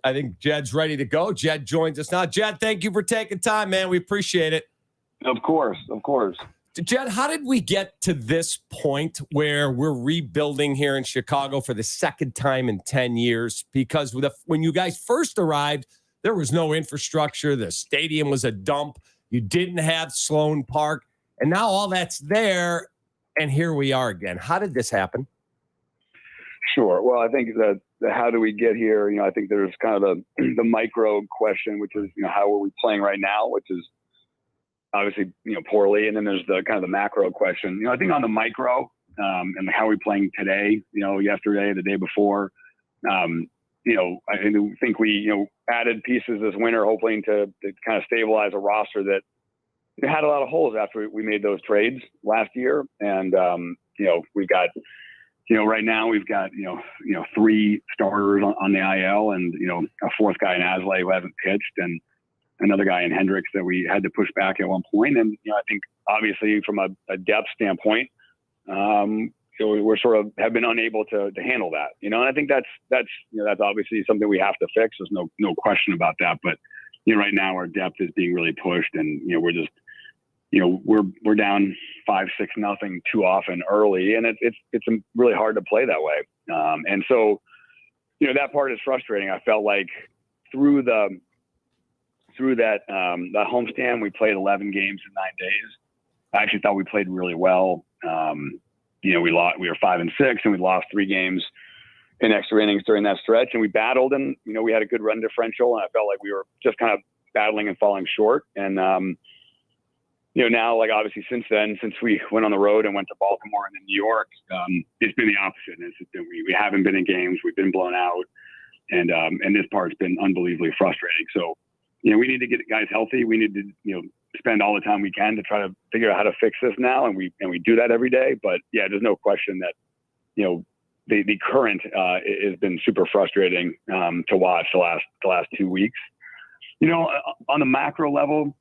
I think Jed's ready to go. Jed joins us now. Jed, thank you for taking time, man. We appreciate it. Of course. Jed, how did we get to this point where we're rebuilding here in Chicago for the second time in 10 years? Because when you guys first arrived, there was no infrastructure. The stadium was a dump. You didn't have Sloan Park. And now all that's there, and here we are again. How did this happen? Sure. Well, I think that how do we get here? I think there's kind of the micro question, which is, how are we playing right now, which is obviously, poorly. And then there's the kind of the macro question. I think on the micro and how are we playing today, yesterday, the day before, I think we, added pieces this winter, hoping to kind of stabilize a roster that had a lot of holes after we made those trades last year. And, we've got, right now we've got, 3 starters on the IL and, a fourth guy in Aslay who hasn't pitched and another guy in Hendricks that we had to push back at one point. And, I think obviously from a depth standpoint, we're sort of have been unable to handle that, and I think that's obviously something we have to fix. There's no question about that. But, right now our depth is being really pushed and, we're just, we're down 5-6 nothing too often early. And it's really hard to play that way. And so, that part is frustrating. I felt like through that homestand, we played 11 games in 9 days. I actually thought we played really well. We were 5-6 and we lost 3 games in extra innings during that stretch. And we battled and, we had a good run differential and I felt like we were just kind of battling and falling short. And, now, like obviously since then, since we went on the road and went to Baltimore and then New York, it's been the opposite. It's just been, we haven't been in games. We've been blown out. And this part's been unbelievably frustrating. So, we need to get guys healthy. We need to, spend all the time we can to try to figure out how to fix this now. And we do that every day. But yeah, there's no question that, the current has been super frustrating to watch the last 2 weeks. On the macro level,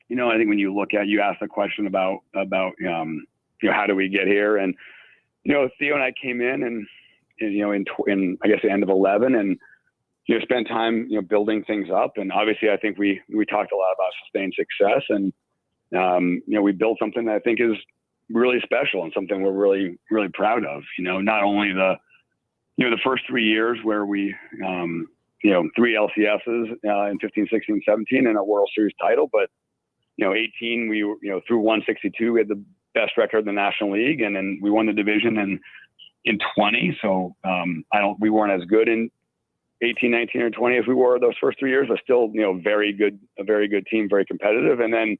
I think when you look at, you asked the question about how do we get here? And, Theo and I came in and in I guess the end of 11 and, spend time, building things up. And obviously I think we talked a lot about sustained success and, we built something that I think is really special and something we're really, really proud of, not only the first 3 years where we, 3 LCSs in 15, 16, 17 and a World Series title, but, 18, we were, through 162, we had the best record in the National League. And then we won the division in 20. So, we weren't as good in 18, 19 or 20 as we were those first 3 years, but still, a very good team, very competitive. And then,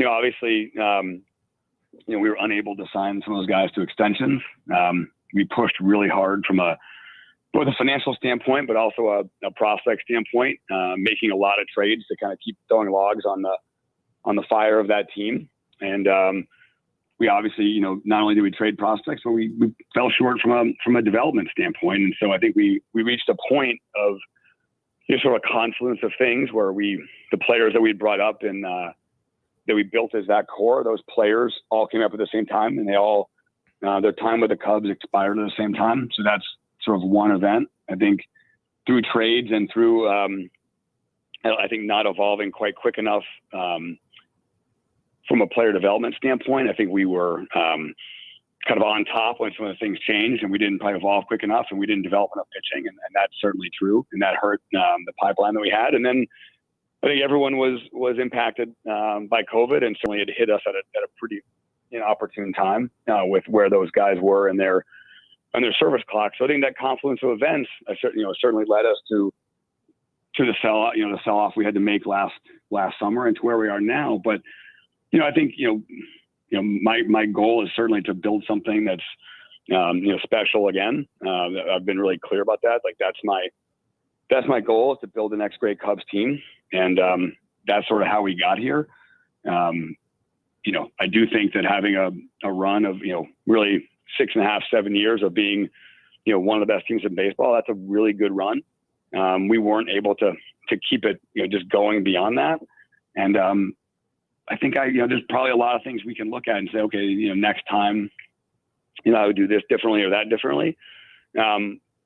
obviously, we were unable to sign some of those guys to extensions. We pushed really hard from both a financial standpoint, but also a prospect standpoint, making a lot of trades to kind of keep throwing logs on the fire of that team. And, we obviously, not only did we trade prospects, but we fell short from a development standpoint. And so I think we reached a point of sort of a confluence of things where the players that we brought up and that we built as that core, those players all came up at the same time and they all, their time with the Cubs expired at the same time. So that's sort of one event. I think through trades and through, I think not evolving quite quick enough, from a player development standpoint, I think we were kind of on top when some of the things changed and we didn't probably evolve quick enough and we didn't develop enough pitching. And that's certainly true. And that hurt the pipeline that we had. And then I think everyone was impacted by COVID and certainly it hit us at a pretty opportune time with where those guys were and their service clock. So I think that confluence of events certainly led us to the sell off we had to make last summer and to where we are now. But I think, my goal is certainly to build something that's, special again. I've been really clear about that. Like that's my goal is to build the next great Cubs team. And, that's sort of how we got here. I do think that having a run of, really 6.5, 7 years of being, one of the best teams in baseball, that's a really good run. We weren't able to keep it, just going beyond that. And, I think there's probably a lot of things we can look at and say, okay, next time, I would do this differently or that differently.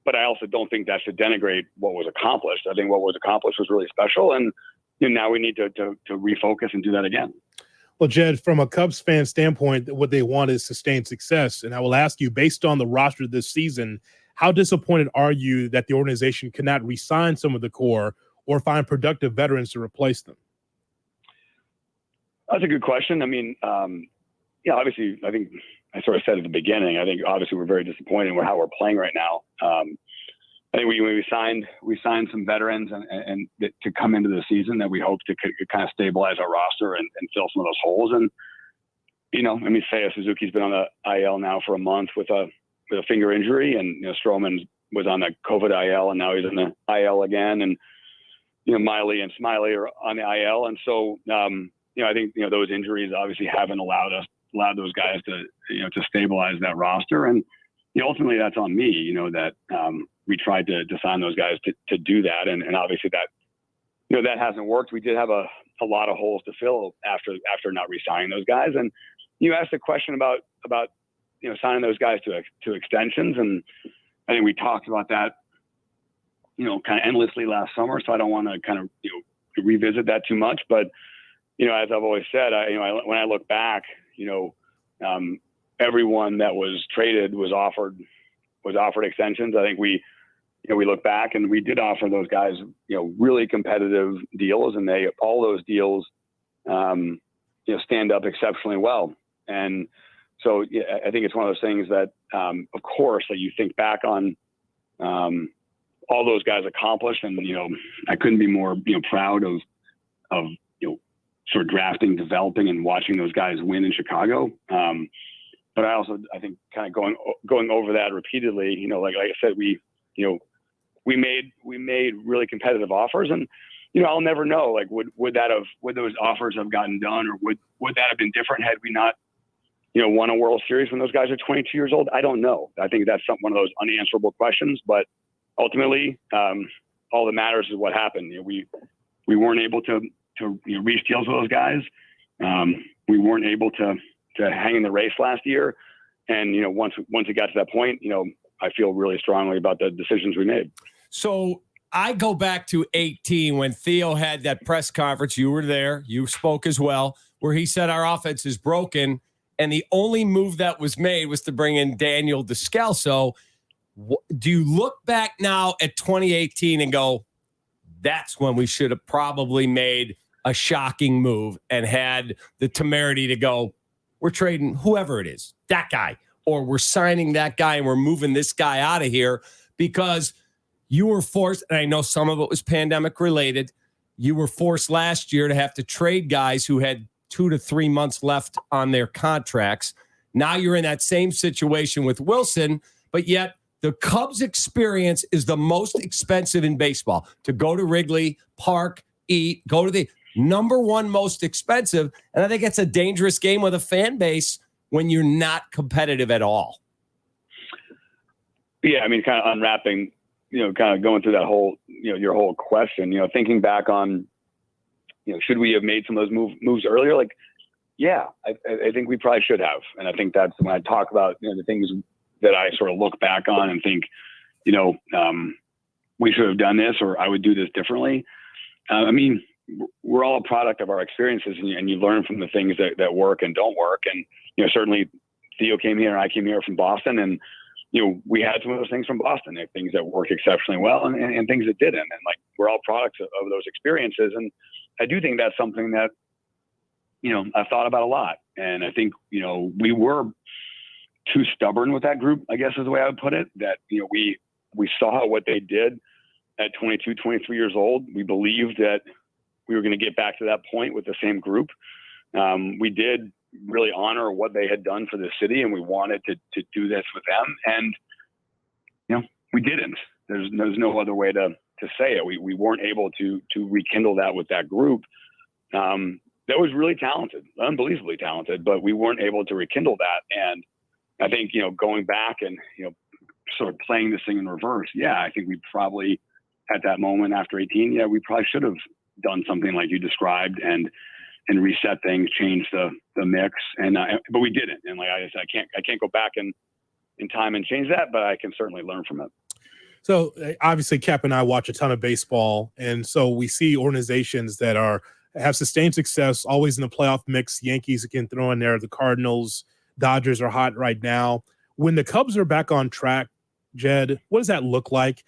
but I also don't think that should denigrate what was accomplished. I think what was accomplished was really special, and now we need to refocus and do that again. Well, Jed, from a Cubs fan standpoint, what they want is sustained success. And I will ask you, based on the roster this season, how disappointed are you that the organization cannot re-sign some of the core or find productive veterans to replace them? That's a good question. I mean, obviously, I think I sort of said at the beginning, I think obviously we're very disappointed with how we're playing right now. I think we signed some veterans and to come into the season that we hope to kind of stabilize our roster and fill some of those holes. And, Seiya Suzuki's been on the IL now for a month with a finger injury, and, Stroman was on the COVID IL and now he's on the IL again. And, Miley and Smiley are on the IL. And so, I think, those injuries obviously haven't allowed those guys to stabilize that roster. And, ultimately that's on me, that we tried to sign those guys to do that. And obviously that, that hasn't worked. We did have a lot of holes to fill after not re-signing those guys. And you asked a question about signing those guys to extensions. And I think we talked about that, kind of endlessly last summer. So I don't want to kind of, revisit that too much, but, as I've always said, when I look back, everyone that was traded was offered extensions. I think we look back and we did offer those guys, really competitive deals, and all those deals, stand up exceptionally well. And so I think it's one of those things that, of course, that you think back on, all those guys accomplished, and I couldn't be more proud of sort of drafting, developing, and watching those guys win in Chicago. But I think kind of going over that repeatedly, like I said, we made really competitive offers, and I'll never know, like, would those offers have gotten done, or would that have been different had we not won a World Series when those guys are 22 years old? I don't know. I think that's one of those unanswerable questions, but ultimately, all that matters is what happened. We weren't able to reach deals with those guys. We weren't able to hang in the race last year. And, once it got to that point, I feel really strongly about the decisions we made. So I go back to 2018 when Theo had that press conference. You were there. You spoke as well, where he said our offense is broken. And the only move that was made was to bring in Daniel Descalso. Do you look back now at 2018 and go, that's when we should have probably made a shocking move and had the temerity to go, we're trading whoever it is, that guy, or we're signing that guy and we're moving this guy out of here? Because you were forced, and I know some of it was pandemic related, you were forced last year to have to trade guys who had 2 to 3 months left on their contracts. Now you're in that same situation with Wilson, but yet the Cubs experience is the most expensive in baseball. To go to Wrigley, park, eat, go to the number one most expensive. And I think it's a dangerous game with a fan base when you're not competitive at all. Yeah, I mean, kind of unwrapping, kind of going through that whole, your whole question, thinking back on, should we have made some of those moves earlier? Like, yeah, I think we probably should have. And I think that's when I talk about, the things that I sort of look back on and think, we should have done this, or I would do this differently. I mean, we're all a product of our experiences, and you learn from the things that work and don't work. And, certainly Theo came here and I came here from Boston, and, we had some of those things from Boston, things that work exceptionally well and things that didn't. And like, we're all products of those experiences. And I do think that's something that, I've thought about a lot. And I think, we were too stubborn with that group, I guess is the way I would put it, that, we saw what they did at 22, 23 years old. We believed that we were going to get back to that point with the same group. We did really honor what they had done for the city, and we wanted to do this with them. And, we didn't. There's no other way to say it. We weren't able to rekindle that with that group. That was really talented, unbelievably talented, but we weren't able to rekindle that. And I think, going back and, sort of playing this thing in reverse. Yeah, I think we probably at that moment after 18, we probably should have done something like you described and reset things, change the mix. And, but we didn't. And like I said, I can't go back in time and change that, but I can certainly learn from it. So obviously, Kap and I watch a ton of baseball, and so we see organizations that have sustained success, always in the playoff mix. Yankees can throw in there. The Cardinals, Dodgers are hot right now. When the Cubs are back on track, Jed, what does that look like?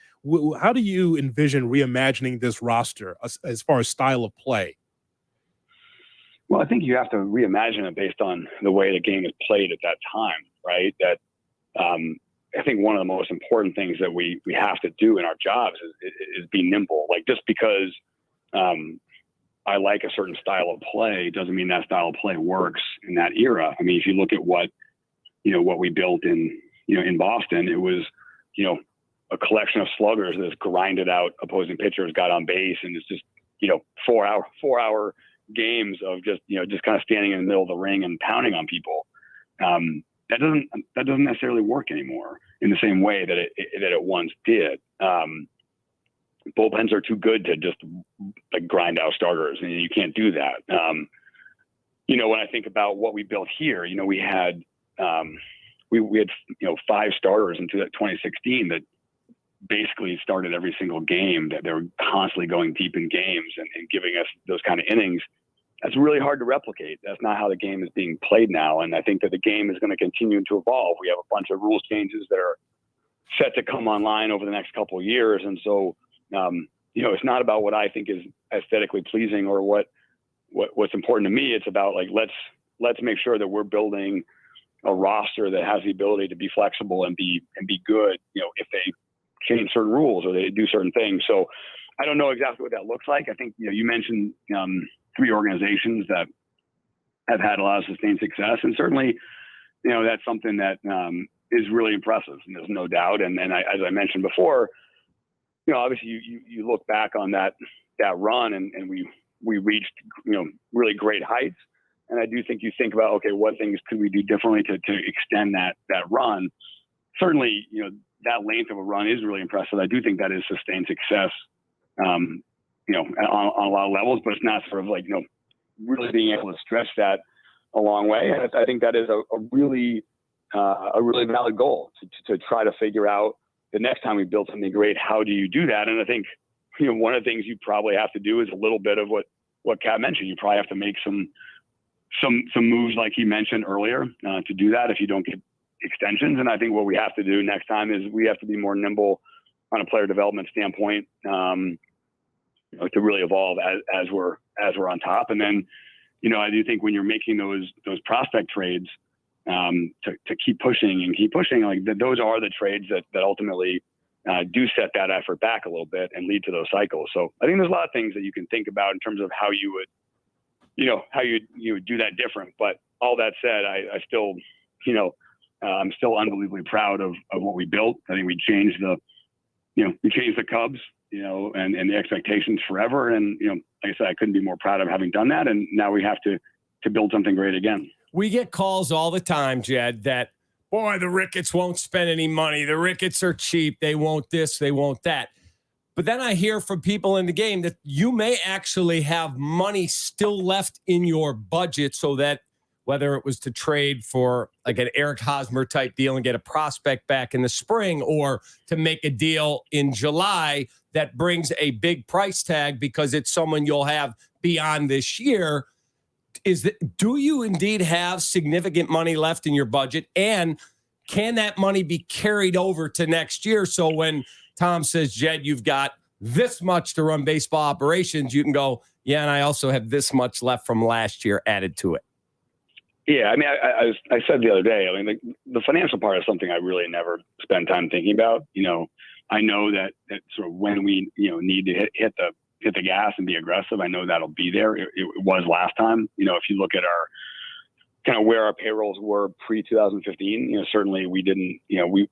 How do you envision reimagining this roster as far as style of play? Well, I think you have to reimagine it based on the way the game is played at that time, right? That I think one of the most important things that we have to do in our jobs is be nimble. Like, just because I like a certain style of play doesn't mean that style of play works in that era. I mean, if you look at what we built in Boston, it was, a collection of sluggers that's grinded out opposing pitchers, got on base, and it's just, 4 hour games of just kind of standing in the middle of the ring and pounding on people. That doesn't necessarily work anymore in the same way that it once did. Bullpens are too good to just like grind out starters, and you can't do that. When I think about what we built here, we had 5 starters in 2016 that basically started every single game, that they were constantly going deep in games and giving us those kind of innings. That's really hard to replicate. That's not how the game is being played now. And I think that the game is going to continue to evolve. We have a bunch of rules changes that are set to come online over the next couple of years. And so, it's not about what I think is aesthetically pleasing or what's important to me. It's about, like, let's make sure that we're building a roster that has the ability to be flexible and be good, if they change certain rules or they do certain things. So I don't know exactly what that looks like. I think, you mentioned 3 organizations that have had a lot of sustained success. And certainly, that's something that is really impressive, and there's no doubt. And as I mentioned before, obviously you look back on that run and we reached, really great heights. And I do think you think about, okay, what things could we do differently to extend that run? Certainly, that length of a run is really impressive. I do think that is sustained success, on a lot of levels, but it's not sort of like, really being able to stretch that a long way. And I think that is a really valid goal to try to figure out the next time we build something great, how do you do that? And I think, one of the things you probably have to do is a little bit of what Kap mentioned. You probably have to make some moves like he mentioned earlier to do that if you don't get extensions. And I think what we have to do next time is we have to be more nimble on a player development standpoint, to really evolve as we're on top. And then, I do think when you're making those prospect trades, to keep pushing, like those are the trades that ultimately do set that effort back a little bit and lead to those cycles. So I think there's a lot of things that you can think about in terms of how you would do that different. But all that said, I still, I'm still unbelievably proud of what we built. I think we changed the Cubs, and the expectations forever. And, like I said, I couldn't be more proud of having done that. And now we have to build something great again. We get calls all the time, Jed, that, boy, the Ricketts won't spend any money. The Ricketts are cheap. They won't this, they won't that. But then I hear from people in the game that you may actually have money still left in your budget, so that whether it was to trade for like an Eric Hosmer type deal and get a prospect back in the spring, or to make a deal in July that brings a big price tag because it's someone you'll have beyond this year. Do you indeed have significant money left in your budget? And can that money be carried over to next year? So when Tom says, Jed, you've got this much to run baseball operations, you can go, yeah, and I also have this much left from last year added to it. Yeah, I mean, I said the other day, I mean, the financial part is something I really never spend time thinking about. I know that sort of when we, need to hit the gas and be aggressive, I know that'll be there. It was last time. If you look at our kind of where our payrolls were pre-2015, certainly we didn't, we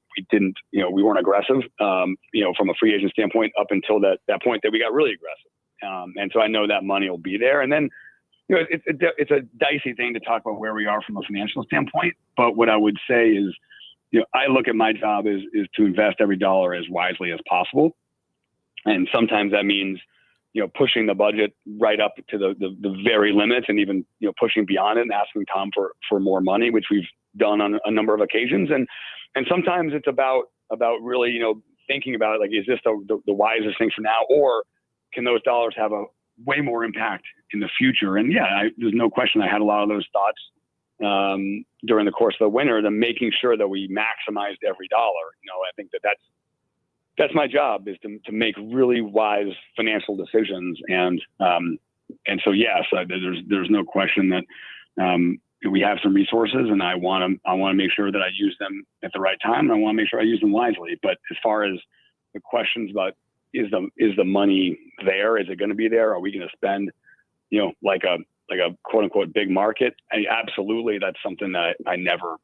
weren't aggressive, from a free agent standpoint up until that point that we got really aggressive. And so I know that money will be there. And then, it's a dicey thing to talk about where we are from a financial standpoint. But what I would say is, I look at my job is to invest every dollar as wisely as possible. And sometimes that means, pushing the budget right up to the very limits, and even, pushing beyond it and asking Tom for more money, which we've done on a number of occasions. And sometimes it's about really, thinking about like, is this the wisest thing for now, or can those dollars have a way more impact in the future? And yeah, there's no question I had a lot of those thoughts during the course of the winter, then making sure that we maximized every dollar. I think that's my job, is to make really wise financial decisions. And so, yes, there's no question that we have some resources, and I want to make sure that I use them at the right time. And I want to make sure I use them wisely. But as far as the questions about, is the money there? Is it going to be there? Are we going to spend, like a quote unquote big market? Absolutely. That's something that I never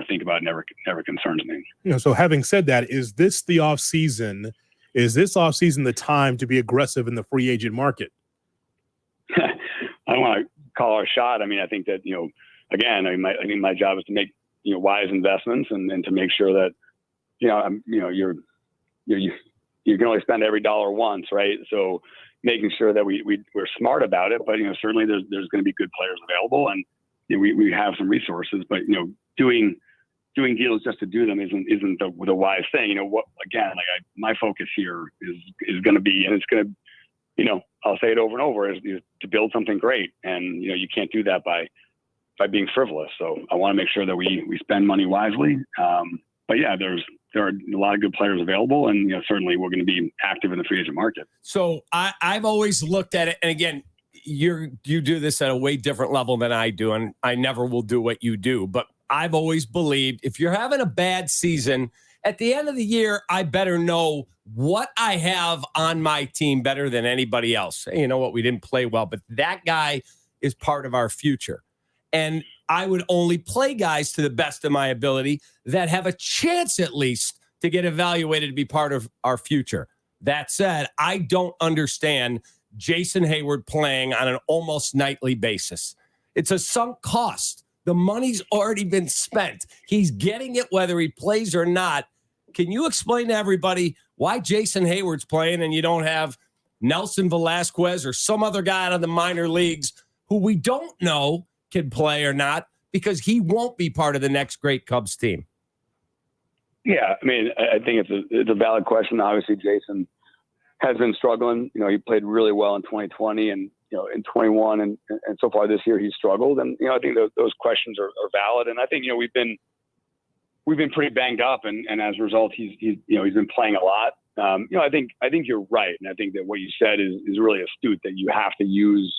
think about, never concerns me. So having said that, is this offseason the time to be aggressive in the free agent market? I don't want to call our shot. I mean, I think that, again, I think my job is to make, wise investments and to make sure that, you can only spend every dollar once, right? So making sure that we're smart about it, but certainly there's going to be good players available, and we have some resources, but doing deals just to do them isn't the wise thing. My focus here is going to be, and it's going to, I'll say it over and over, is to build something great, and you can't do that by being frivolous. So I want to make sure that we spend money wisely. But yeah, there are a lot of good players available, and certainly we're going to be active in the free agent market. So I've always looked at it, and again, you do this at a way different level than I do, and I never will do what you do. But I've always believed if you're having a bad season, at the end of the year, I better know what I have on my team better than anybody else. Hey, you know what? We didn't play well, but that guy is part of our future. And I would only play guys to the best of my ability that have a chance at least to get evaluated to be part of our future. That said, I don't understand Jason Hayward playing on an almost nightly basis. It's a sunk cost. The money's already been spent. He's getting it whether he plays or not. Can you explain to everybody why Jason Hayward's playing and you don't have Nelson Velasquez or some other guy out of the minor leagues who we don't know can play or not, because he won't be part of the next great Cubs team? Yeah, I mean, I think it's a valid question. Obviously, Jason has been struggling. He played really well in 2020 and, in 21 and so far this year he's struggled. And, I think those questions are valid. And I think, we've been pretty banged up, and as a result, he's been playing a lot. I think you're right. And I think that what you said is really astute, that you have to use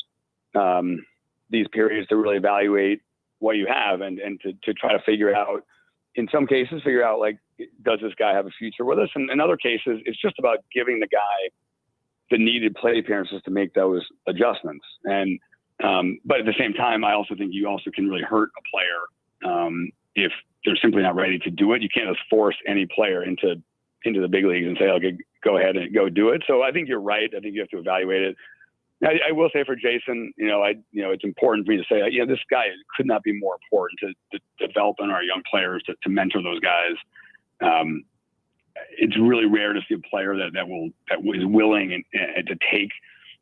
these periods to really evaluate what you have and to try to figure out, in some cases, like, does this guy have a future with us? And in other cases, it's just about giving the guy the needed play appearances to make those adjustments. And, but at the same time, I also think you also can really hurt a player if they're simply not ready to do it. You can't just force any player into the big leagues and say, okay, go ahead and go do it. So I think you're right. I think you have to evaluate it. I will say for Jason, it's important for me to say, this guy could not be more important to develop in our young players, to mentor those guys. It's really rare to see a player that is willing and to take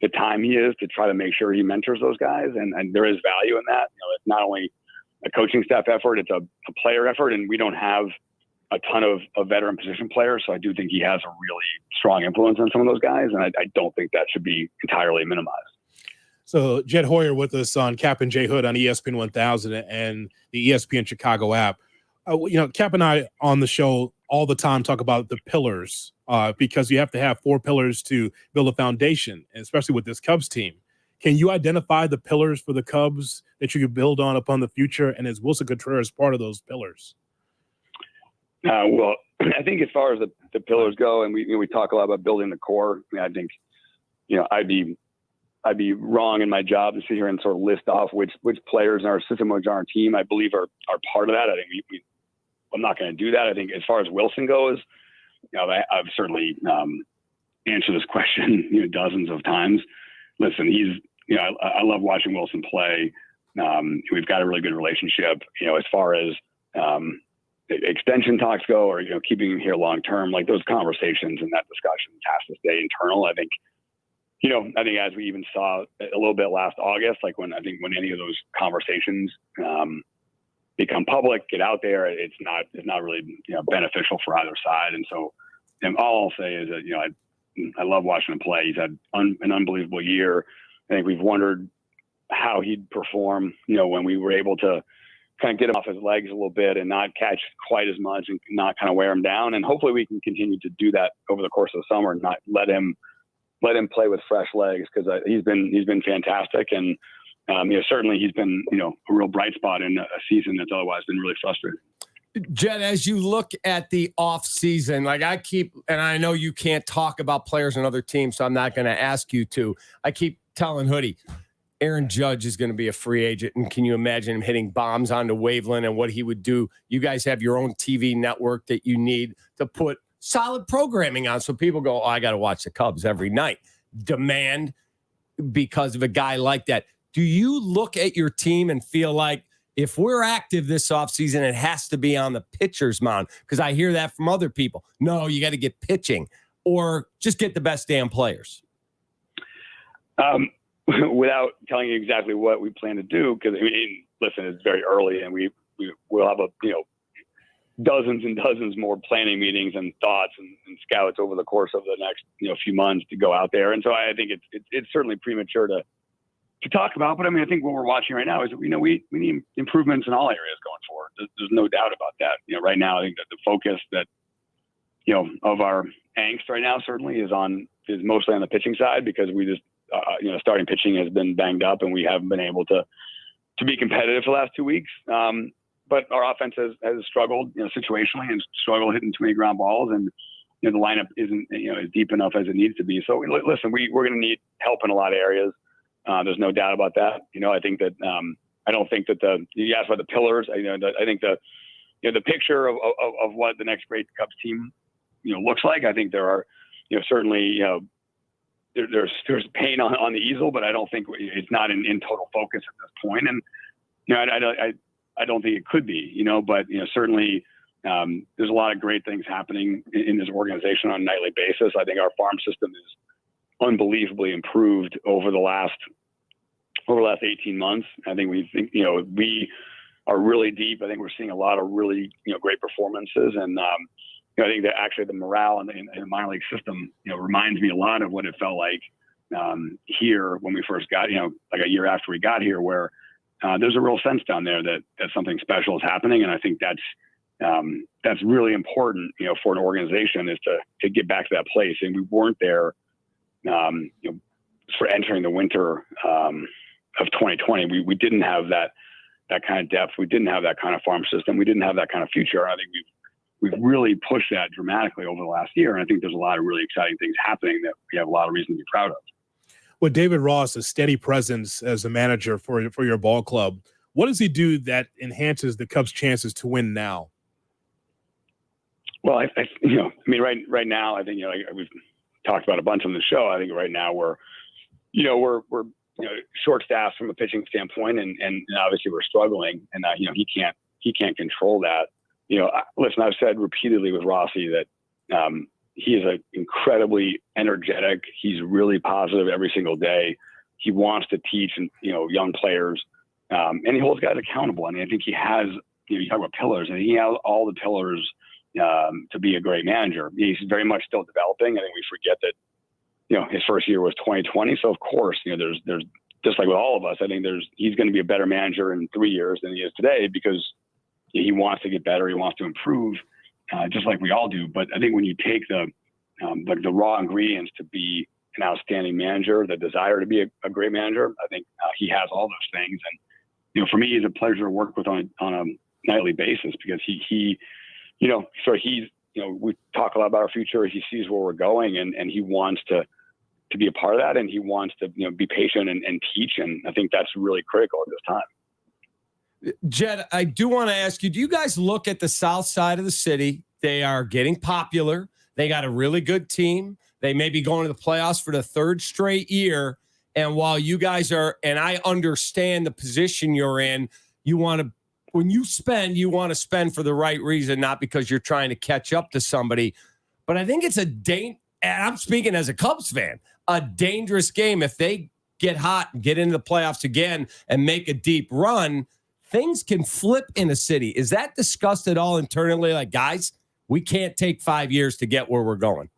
the time he is to try to make sure he mentors those guys. And there is value in that. It's not only a coaching staff effort, it's a player effort, and we don't have a ton of veteran position players. So I do think he has a really strong influence on some of those guys. And I don't think that should be entirely minimized. So Jed Hoyer with us on Kap and J.Hood on ESPN 1000 and the ESPN Chicago app. Kap and I on the show all the time talk about the pillars because you have to have 4 pillars to build a foundation, and especially with this Cubs team. Can you identify the pillars for the Cubs that you could build on upon the future? And is Wilson Contreras part of those pillars? Well, I think as far as the pillars go, and we talk a lot about building the core. I think, I'd be wrong in my job to sit here and sort of list off which players in our system, which are our team, I believe are part of that. I think I'm not going to do that. I think as far as Wilson goes, I've certainly answered this question dozens of times. Listen, I love watching Wilson play. We've got a really good relationship. As far as extension talks go, or keeping him here long term, like those conversations and that discussion has to stay internal. I think as we even saw a little bit last August, like when any of those conversations become public, get out there, it's not really beneficial for either side. And so and all I'll say is that, I love watching him play. He's had an unbelievable year. I think we've wondered how he'd perform, when we were able to kind of get him off his legs a little bit and not catch quite as much and not kind of wear him down. And hopefully we can continue to do that over the course of the summer and not let him play with fresh legs, because he's been fantastic. And, certainly he's been, a real bright spot in a season that's otherwise been really frustrating. Jed, as you look at the off season, like and I know you can't talk about players on other teams, so I'm not going to ask you to. I keep telling Hoodie, Aaron Judge is going to be a free agent, and can you imagine him hitting bombs onto Waveland and what he would do? You guys have your own TV network that you need to put solid programming on, so people go, I got to watch the Cubs every night. Demand because of a guy like that. Do you look at your team and feel like, if we're active this offseason, it has to be on the pitcher's mound? Because I hear that from other people. No, you got to get pitching, or just get the best damn players. Without telling you exactly what we plan to do, because listen, it's very early, and we'll have dozens and dozens more planning meetings and thoughts and scouts over the course of the next few months to go out there. And so I think it's certainly premature to talk about, but I think what we're watching right now is we need improvements in all areas going forward. There's no doubt about that. Right now, I think that the focus that of our angst right now certainly is mostly on the pitching side, because we just starting pitching has been banged up and we haven't been able to be competitive for the last 2 weeks. But our offense has struggled situationally and struggled hitting too many ground balls, and the lineup isn't as deep enough as it needs to be. So listen, we're going to need help in a lot of areas. There's no doubt about that. I think that I don't think that you asked about the pillars. I think the picture of what the next great Cubs team looks like. I think there are certainly there's paint on the easel, but I don't think it's not in total focus at this point. And I don't think it could be. But certainly there's a lot of great things happening in this organization on a nightly basis. I think our farm system is unbelievably improved over the last 18 months. I think we are really deep. I think we're seeing a lot of really great performances, and I think that actually the morale in the minor league system reminds me a lot of what it felt like here when we first got like a year after we got here, where there's a real sense down there that something special is happening. And I think that's really important for an organization, is to get back to that place. And we weren't there for entering the winter of 2020. We didn't have that kind of depth. We didn't have that kind of farm system. We didn't have that kind of future. I think we've really pushed that dramatically over the last year. And I think there's a lot of really exciting things happening that we have a lot of reason to be proud of. With David Ross, a steady presence as a manager for your ball club, what does he do that enhances the Cubs' chances to win now? Well, right now, I think we've talked about a bunch on the show. I think right now we're short staffed from a pitching standpoint, and obviously we're struggling, and he can't control that. Listen, I've said repeatedly with Rossi that he is incredibly energetic. He's really positive every single day. He wants to teach young players, and he holds guys accountable. I think he has. You talk about pillars, and he has all the pillars to be a great manager. He's very much still developing. I think we forget that his first year was 2020. So of course, there's just like with all of us, I think he's going to be a better manager in 3 years than he is today, because he wants to get better. He wants to improve, just like we all do. But I think when you take the raw ingredients to be an outstanding manager, the desire to be a great manager, I think he has all those things. And for me, he's a pleasure to work with on a nightly basis, because we talk a lot about our future. He sees where we're going, and he wants to be a part of that, and he wants to be patient and teach. And I think that's really critical at this time. Jed, I do want to ask you, do you guys look at the south side of the city? They are getting popular. They got a really good team. They may be going to the playoffs for the third straight year. And while you guys are, and I understand the position you're in, when you spend, you want to spend for the right reason, not because you're trying to catch up to somebody. But I think it's and I'm speaking as a Cubs fan, a dangerous game. If they get hot and get into the playoffs again and make a deep run, things can flip in a city. Is that discussed at all internally? Like, guys, we can't take 5 years to get where we're going.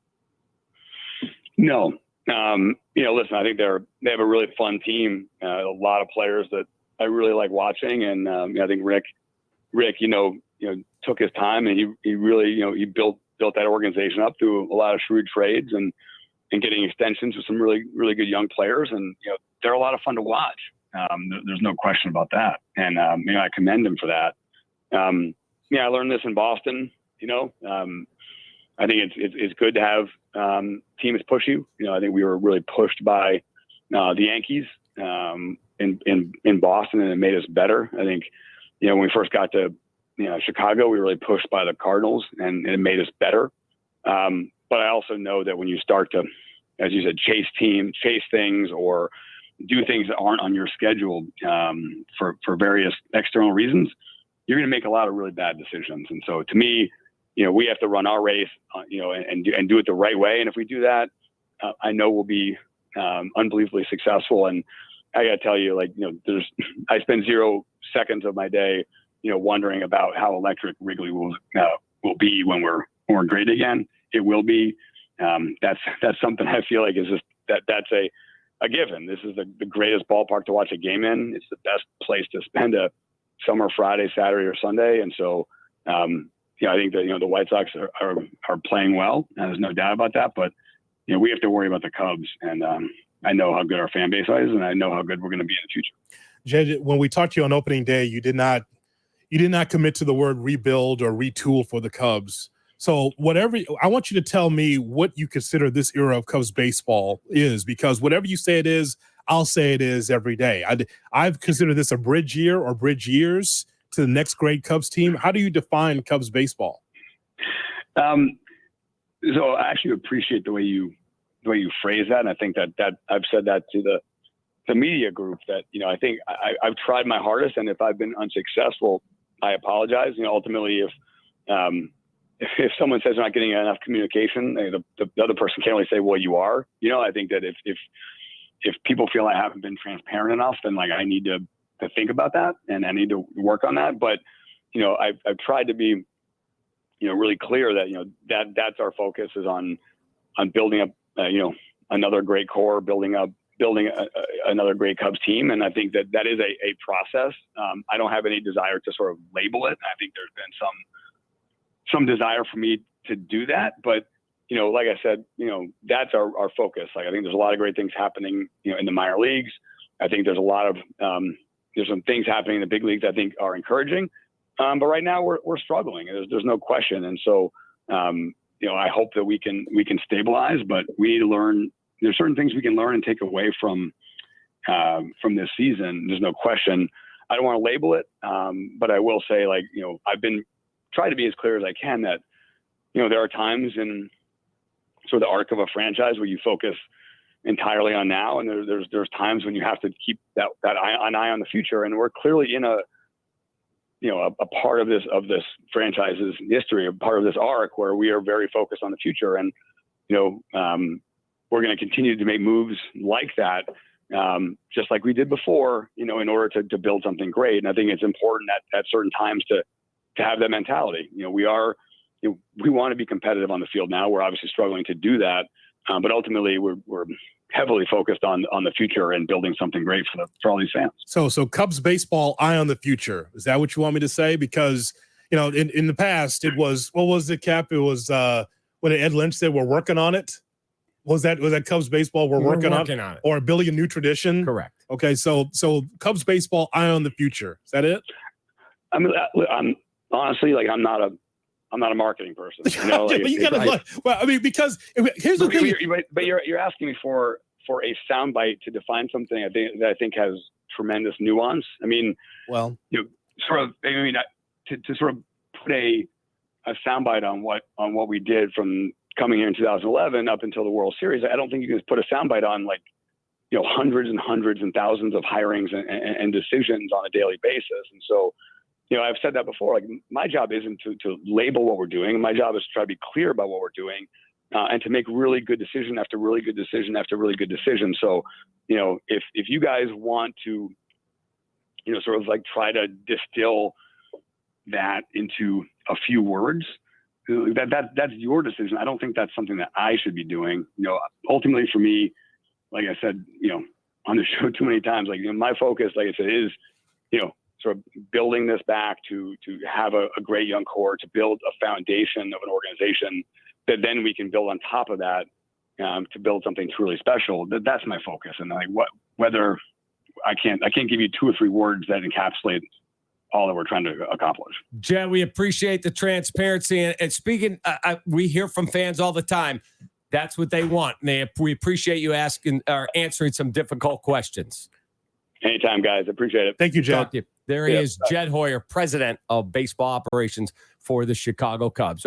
No. Listen, I think they have a really fun team. A lot of players that I really like watching. And I think Rick, took his time, and he really, he built that organization up through a lot of shrewd trades and getting extensions with some really, really good young players. And, they're a lot of fun to watch. There's no question about that. And, I commend him for that. I learned this in Boston, I think it's good to have teams push you. I think we were really pushed by the Yankees in Boston, and it made us better. I think, when we first got to Chicago, we were really pushed by the Cardinals, and it made us better. But I also know that when you start to, as you said, chase things, or do things that aren't on your schedule for various external reasons, you're going to make a lot of really bad decisions. And so, to me, we have to run our race, and do it the right way. And if we do that, I know we'll be unbelievably successful. And I got to tell you, I spend 0 seconds of my day, wondering about how electric Wrigley will be when we're great again. It will be. That's something I feel like is just that's a given. This is the greatest ballpark to watch a game in. It's the best place to spend a summer Friday, Saturday, or Sunday. And so, I think that, the White Sox are playing well, and there's no doubt about that. But, we have to worry about the Cubs. And I know how good our fan base is, and I know how good we're going to be in the future. Jed, when we talked to you on opening day, you did not commit to the word rebuild or retool for the Cubs. So I want you to tell me what you consider this era of Cubs baseball is, because whatever you say it is, I'll say it is every day. I've considered this a bridge year or bridge years to the next great Cubs team. How do you define Cubs baseball? So I actually appreciate the way you phrase that. And I think that I've said that to the media group that, I think I've tried my hardest, and if I've been unsuccessful, I apologize. Ultimately, if someone says they're not getting enough communication, the other person can't really say, well, you are. I think that if people feel I haven't been transparent enough, then I need to think about that, and I need to work on that. But, I've tried to be, really clear that, that's our focus is on building up, another great core, building another great Cubs team. And I think that is a process. I don't have any desire to sort of label it. I think there's been some desire for me to do that, but like I said, that's our focus. I think there's a lot of great things happening, in the minor leagues. I think there's a lot of there's some things happening in the big leagues I think are encouraging, but right now we're struggling. There's no question, and so I hope that we can stabilize, but we need to learn. There's certain things we can learn and take away from this season. There's no question. I don't want to label it, but I will say, I've been trying to be as clear as I can that there are times in sort of the arc of a franchise where you focus entirely on now, and there's times when you have to keep an eye on the future. And we're clearly in a part of this franchise's history, a part of this arc where we are very focused on the future, and we're going to continue to make moves like that, just like we did before, in order to build something great. And I think it's important at certain times to have that mentality. We want to be competitive on the field now. We're obviously struggling to do that, but ultimately we're heavily focused on the future and building something great for all these fans. So Cubs baseball, eye on the future. Is that what you want me to say? Because in the past it was, what was it, Kap? It was when Ed Lynch said we're working on it. Was that Cubs baseball? We're working on it, or building a new tradition. Correct. Okay, so Cubs baseball, eye on the future. Is that it? I'm honestly, I'm not a marketing person. But you gotta look. Well, because here's the thing. But you're asking me for a soundbite to define something that I think has tremendous nuance. To sort of put a soundbite on what we did from coming here in 2011 up until the World Series. I don't think you can just put a soundbite on hundreds and hundreds and thousands of hirings and decisions on a daily basis. And so, I've said that before. My job isn't to label what we're doing. My job is to try to be clear about what we're doing, and to make really good decision after really good decision after really good decision. So, if you guys want to, sort of try to distill that into a few words, that's your decision. I don't think that's something that I should be doing. Ultimately for me, like I said, on the show too many times, like, my focus, like I said, is, sort of building this back to have a great young core, to build a foundation of an organization that then we can build on top of that, to build something truly special. That's my focus. And like whether I can't give you 2 or 3 words that encapsulate all that we're trying to accomplish. Jed, we appreciate the transparency. And speaking, we hear from fans all the time. That's what they want. And we appreciate you asking or answering some difficult questions. Anytime, guys. I appreciate it. Thank you, Jed. There he is, Jed Hoyer, president of baseball operations for the Chicago Cubs.